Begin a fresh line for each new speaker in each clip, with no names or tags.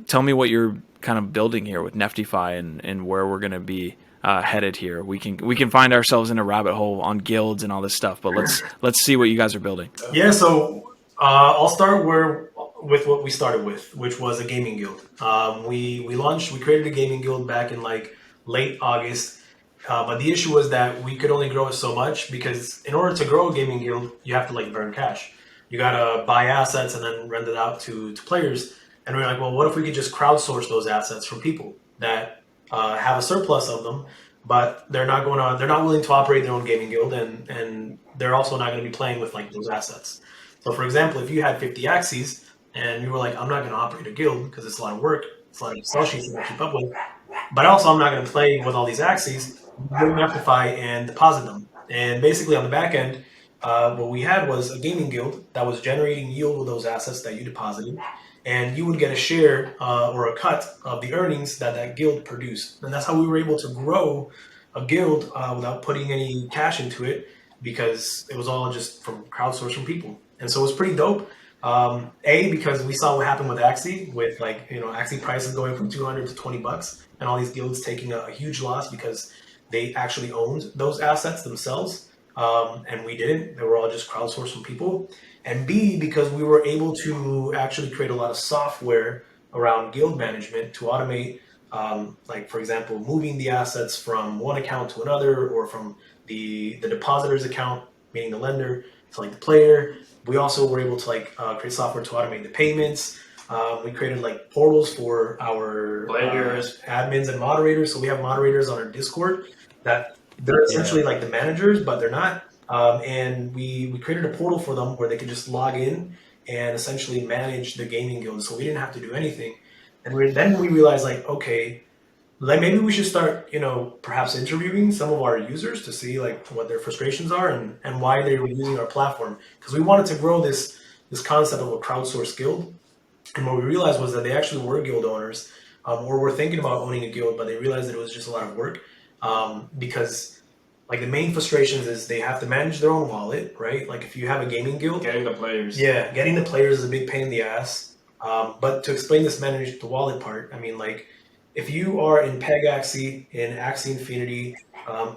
Tell me what you're kind of building here with Neftify and where we're going to be headed here. We can find ourselves in a rabbit hole on guilds and all this stuff, but let's see what you guys are building.
Yeah, so I'll start with what we started with, which was a gaming guild. We created a gaming guild back in like late August. But the issue was that we could only grow it so much because in order to grow a gaming guild, you have to like burn cash. You gotta buy assets and then rent it out to players. And we're like, well, what if we could just crowdsource those assets from people that have a surplus of them, but they're not willing to operate their own gaming guild, and they're also not going to be playing with like those assets. So, for example, if you had 50 axes and you were like, I'm not going to operate a guild because it's a lot of work, it's a lot of Excel sheets to keep up with, but also I'm not going to play with all these axes, you Neftify and deposit them. And basically on the back end, what we had was a gaming guild that was generating yield with those assets that you deposited, and you would get a share or a cut of the earnings that guild produced. And that's how we were able to grow a guild without putting any cash into it, because it was all just from crowdsourcing from people. And so it was pretty dope. Because we saw what happened with Axie, with like, Axie prices going from 200 to $20, and all these guilds taking a huge loss because they actually owned those assets themselves. And we didn't. They were all just crowdsourced from people. And B, because we were able to actually create a lot of software around guild management to automate, like, for example, moving the assets from one account to another, or from the depositor's account, meaning the lender, to like the player. We also were able to create software to automate the payments. We created like portals for our
players,
admins and moderators. So we have moderators on our Discord that they're essentially like the managers, but they're not. And we created a portal for them where they could just log in and essentially manage the gaming guild. So we didn't have to do anything. And then we realized, like, okay, like maybe we should start, perhaps interviewing some of our users to see like what their frustrations are and why they were using our platform. Because we wanted to grow this concept of a crowdsourced guild. And what we realized was that they actually were guild owners, or were thinking about owning a guild, but they realized that it was just a lot of work. Because like the main frustrations is they have to manage their own wallet, right? Like if you have a gaming guild,
getting the players.
Yeah, getting the players is a big pain in the ass. But to explain this manage the wallet part, I mean, like if you are in Peg Axie, in Axie Infinity,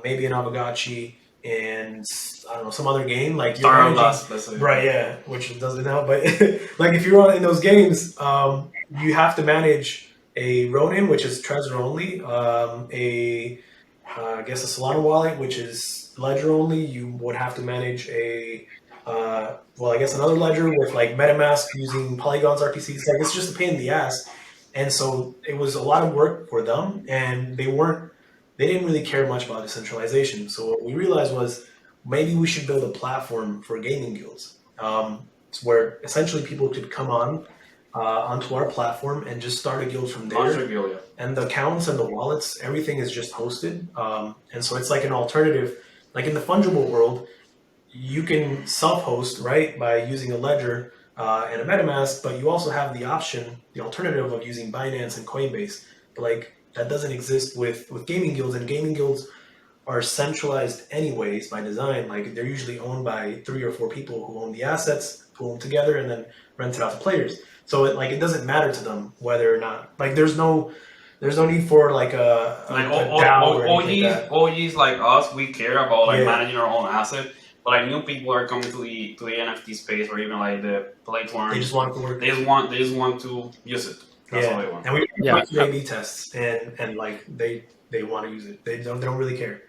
maybe in Avagachi, and I don't know, some other game like
Star Blast,
right? Yeah, which doesn't help. But like if you're in those games, you have to manage a Ronin, which is Trezor only, I guess a Solana wallet, which is Ledger only. You would have to manage I guess another ledger with like MetaMask using Polygon's RPCs. Like it's just a pain in the ass. And so it was a lot of work for them, and they didn't really care much about decentralization. So what we realized was maybe we should build a platform for gaming guilds, where essentially people could come onto our platform and just start a guild from there.
Guild, yeah.
And the accounts and the wallets, everything is just hosted. And so it's like an alternative. Like in the fungible world, you can self-host, right, by using a ledger and a MetaMask, but you also have the option, the alternative of using Binance and Coinbase. But like that doesn't exist with gaming guilds, and gaming guilds are centralized anyways by design. Like they're usually owned by 3 or 4 people who own the assets, pool them together, and then rent it out to players. So it doesn't matter to them whether or not, like there's no need for like a DAO or anything like that.
OGs like us, we care about managing our own asset. But like new people are coming to the NFT space, or even like the play to earn.
They just want it to work.
They just want to use it. That's all they want.
And we do A/B tests, and like they want to use it. They don't really care.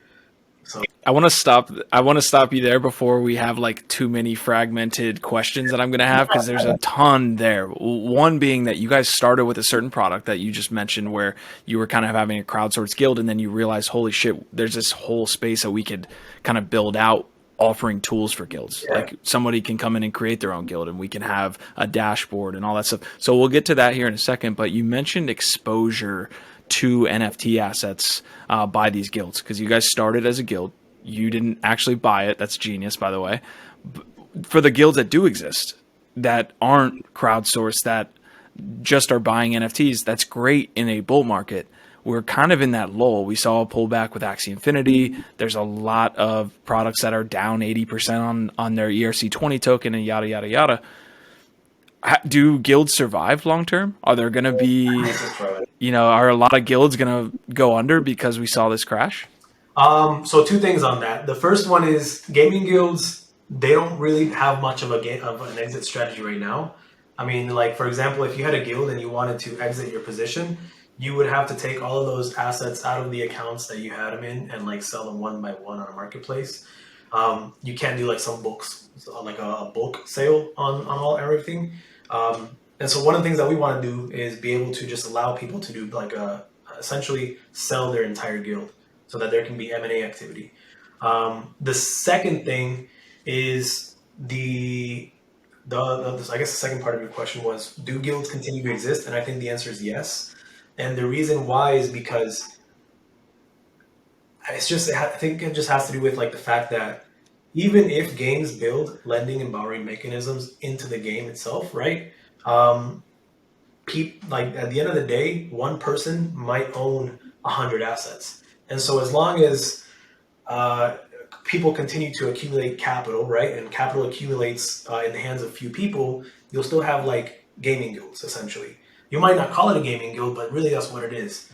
So
I want to stop you there before we have like too many fragmented questions that I'm going to have, because there's a ton there. One being that you guys started with a certain product that you just mentioned, where you were kind of having a crowdsourced guild, and then you realized, holy shit, there's this whole space that we could kind of build out, offering tools for guilds.
Yeah.
Like somebody can come in and create their own guild, and we can have a dashboard and all that stuff. So we'll get to that here in a second, but you mentioned exposure to NFT assets by these guilds, because you guys started as a guild. You didn't actually buy it. That's genius, by the way. For the guilds that do exist, that aren't crowdsourced, that just are buying NFTs, that's great in a bull market. We're kind of in that lull. We saw a pullback with Axie Infinity. There's a lot of products that are down 80% on their ERC20 token and yada, yada, yada. Do guilds survive long term? Are there going to be,
Let's just try it.
are a lot of guilds going to go under because we saw this crash?
So two things on that. The first one is gaming guilds. They don't really have much of an exit strategy right now. I mean, like for example, if you had a guild and you wanted to exit your position, you would have to take all of those assets out of the accounts that you had them in and like sell them one by one on a marketplace. You can't do like some books, like a bulk sale on everything. And so one of the things that we want to do is be able to just allow people to do like essentially sell their entire guild so that there can be M&A activity. The second thing is I guess the second part of your question was, do guilds continue to exist? And I think the answer is yes. And the reason why is because I think it just has to do with like the fact that even if games build lending and borrowing mechanisms into the game itself, right? Like at the end of the day, one person might own 100 assets. And so as long as people continue to accumulate capital, right, and capital accumulates in the hands of few people, you'll still have like gaming guilds, essentially. You might not call it a gaming guild, but really that's what it is.